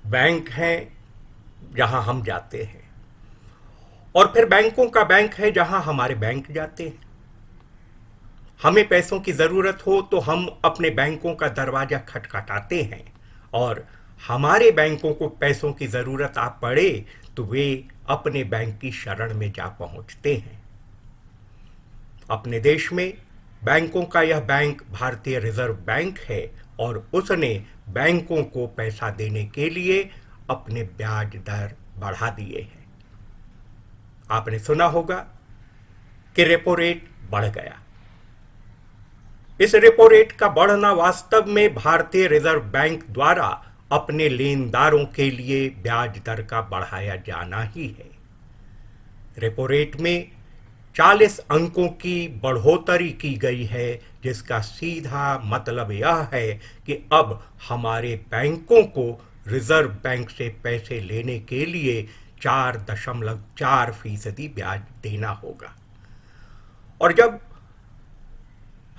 Bank हैं जहां हम जाते हैं, और फिर बैंकों का बैंक है जहां हमारे बैंक जाते हैं। हमें पैसों की ज़रूरत हो तो हम अपने बैंकों का दरवाज़ा खटखटाते हैं, और हमारे बैंकों को पैसों की ज़रूरत आ पड़े तो वे अपने बैंक की शरण में जा पहुंचते हैं। अपने देश में बैंकों का यह बैंक भारतीय रिजर्व बैंक है, और उसने बैंकों को पैसा देने के लिए अपने ब्याज दर बढ़ा दिए हैं। आपने सुना होगा कि रेपो रेट बढ़ गया। इस रेपो रेट का बढ़ना वास्तव में भारतीय रिजर्व बैंक द्वारा अपने लेनदारों के लिए ब्याज दर का बढ़ाया जाना ही है। रेपो रेट में 40 अंकों की बढ़ोतरी की गई है, जिसका सीधा मतलब यह है कि अब हमारे बैंकों को रिजर्व बैंक से पैसे लेने के लिए 4.4% ब्याज देना होगा। और जब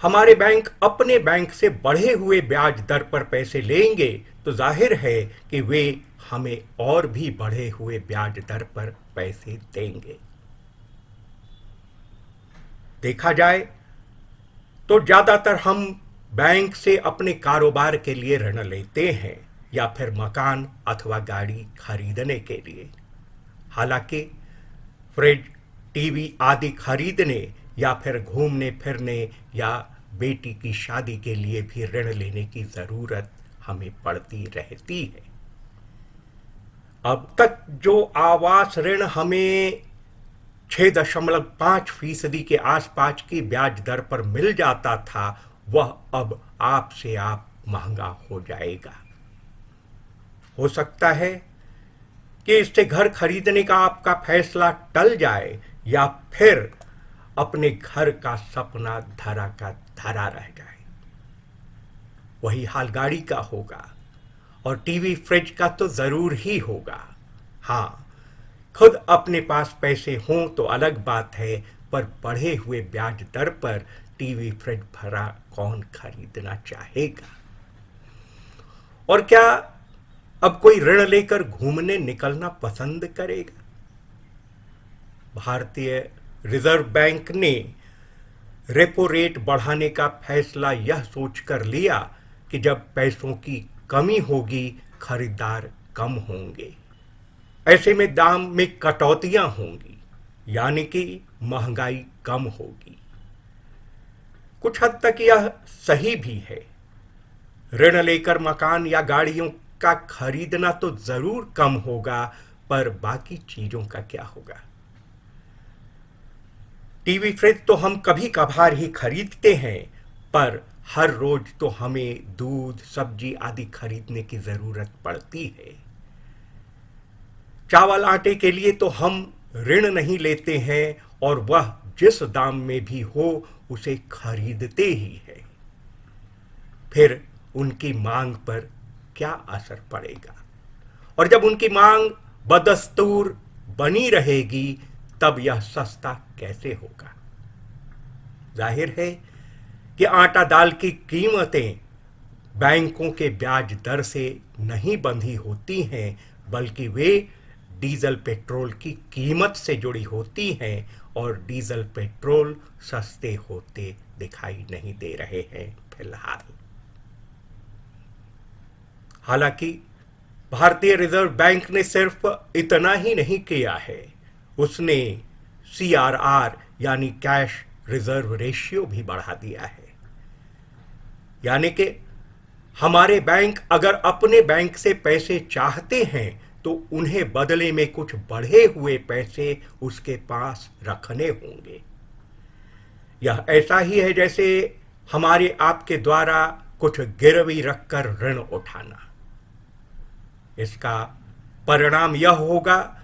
हमारे बैंक अपने बैंक से बढ़े हुए ब्याज दर पर पैसे लेंगे तो जाहिर है कि वे हमें और भी बढ़े हुए ब्याज दर पर पैसे देंगे। देखा जाए तो ज्यादातर हम बैंक से अपने कारोबार के लिए ऋण लेते हैं, या फिर मकान अथवा गाड़ी खरीदने के लिए। हालांकि फ्रिज, टीवी आदि खरीदने या फिर घूमने फिरने या बेटी की शादी के लिए भी ऋण लेने की जरूरत हमें पड़ती रहती है। अब तक जो आवास ऋण हमें 6.5% के आसपास की ब्याज दर पर मिल जाता था, वह अब आप से आप महंगा हो जाएगा। हो सकता है कि इससे घर खरीदने का आपका फैसला टल जाए, या फिर अपने घर का सपना धरा का धरा रह जाए। वही हाल गाड़ी का होगा, और टीवी फ्रिज का तो जरूर ही होगा। हाँ, खुद अपने पास पैसे हों तो अलग बात है, पर बढ़े हुए ब्याज दर पर टीवी फ्रिज भरा कौन खरीदना चाहेगा। और क्या अब कोई ऋण लेकर घूमने निकलना पसंद करेगा? भारतीय रिजर्व बैंक ने रेपो रेट बढ़ाने का फैसला यह सोचकर लिया कि जब पैसों की कमी होगी, खरीदार कम होंगे। ऐसे में दाम में कटौतियां होंगी, यानी कि महंगाई कम होगी। कुछ हद तक यह सही भी है। ऋण लेकर मकान या गाड़ियों का खरीदना तो जरूर कम होगा, पर बाकी चीजों का क्या होगा? टीवी फ्रिज तो हम कभी कभार ही खरीदते हैं, पर हर रोज तो हमें दूध, सब्जी आदि खरीदने की जरूरत पड़ती है। चावल आटे के लिए तो हम ऋण नहीं लेते हैं, और वह जिस दाम में भी हो उसे खरीदते ही है। फिर उनकी मांग पर क्या असर पड़ेगा? और जब उनकी मांग बदस्तूर बनी रहेगी, तब यह सस्ता कैसे होगा? जाहिर है कि आटा दाल की कीमतें बैंकों के ब्याज दर से नहीं बंधी होती हैं, बल्कि वे डीजल पेट्रोल की कीमत से जुड़ी होती हैं, और डीजल पेट्रोल सस्ते होते दिखाई नहीं दे रहे हैं फिलहाल। हालांकि भारतीय रिजर्व बैंक ने सिर्फ इतना ही नहीं किया है, उसने CRR यानी कैश रिजर्व रेशियो भी बढ़ा दिया है। यानी कि हमारे बैंक अगर अपने बैंक से पैसे चाहते हैं तो उन्हें बदले में कुछ बढ़े हुए पैसे उसके पास रखने होंगे। यह ऐसा ही है जैसे हमारे आपके द्वारा कुछ गिरवी रखकर ऋण उठाना। इसका परिणाम यह होगा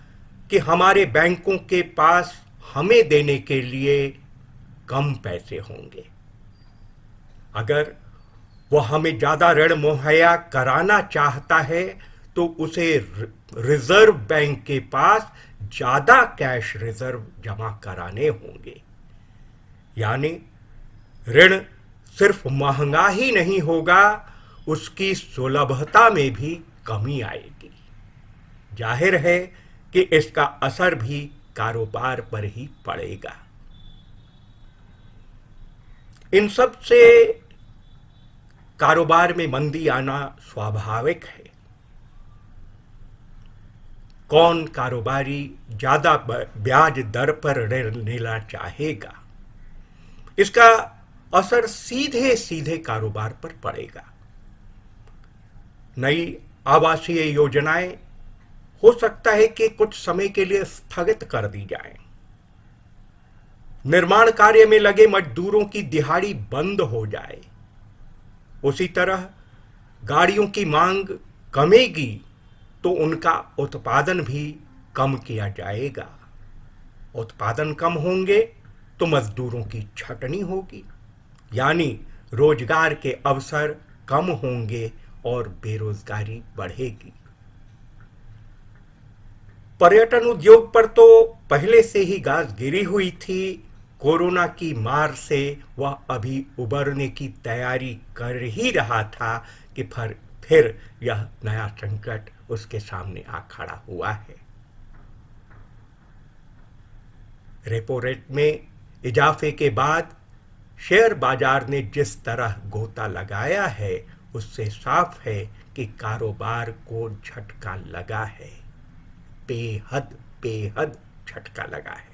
कि हमारे बैंकों के पास हमें देने के लिए कम पैसे होंगे। अगर वह हमें ज्यादा ऋण मुहैया कराना चाहता है तो उसे रिजर्व बैंक के पास ज्यादा कैश रिजर्व जमा कराने होंगे। यानी ऋण सिर्फ महंगा ही नहीं होगा, उसकी सुलभता में भी कमी आएगी। जाहिर है कि इसका असर भी कारोबार पर ही पड़ेगा। इन सब से कारोबार में मंदी आना स्वाभाविक है। कौन कारोबारी ज्यादा ब्याज दर पर ऋण लेना चाहेगा, इसका असर सीधे सीधे कारोबार पर पड़ेगा। नई आवासीय योजनाएं हो सकता है कि कुछ समय के लिए स्थगित कर दी जाएं। निर्माण कार्य में लगे मजदूरों की दिहाड़ी बंद हो जाए। उसी तरह गाड़ियों की मांग कमेगी तो उनका उत्पादन भी कम किया जाएगा। उत्पादन कम होंगे तो मजदूरों की छटनी होगी, यानी रोजगार के अवसर कम होंगे और बेरोजगारी बढ़ेगी। पर्यटन उद्योग पर तो पहले से ही गाज गिरी हुई थी। कोरोना की मार से वह अभी उबरने की तैयारी कर ही रहा था कि फिर यह नया संकट उसके सामने आ खड़ा हुआ है। रेपो रेट में इजाफे के बाद शेयर बाजार ने जिस तरह गोता लगाया है, उससे साफ है कि कारोबार को झटका लगा है। बेहद बेहद झटका लगा है।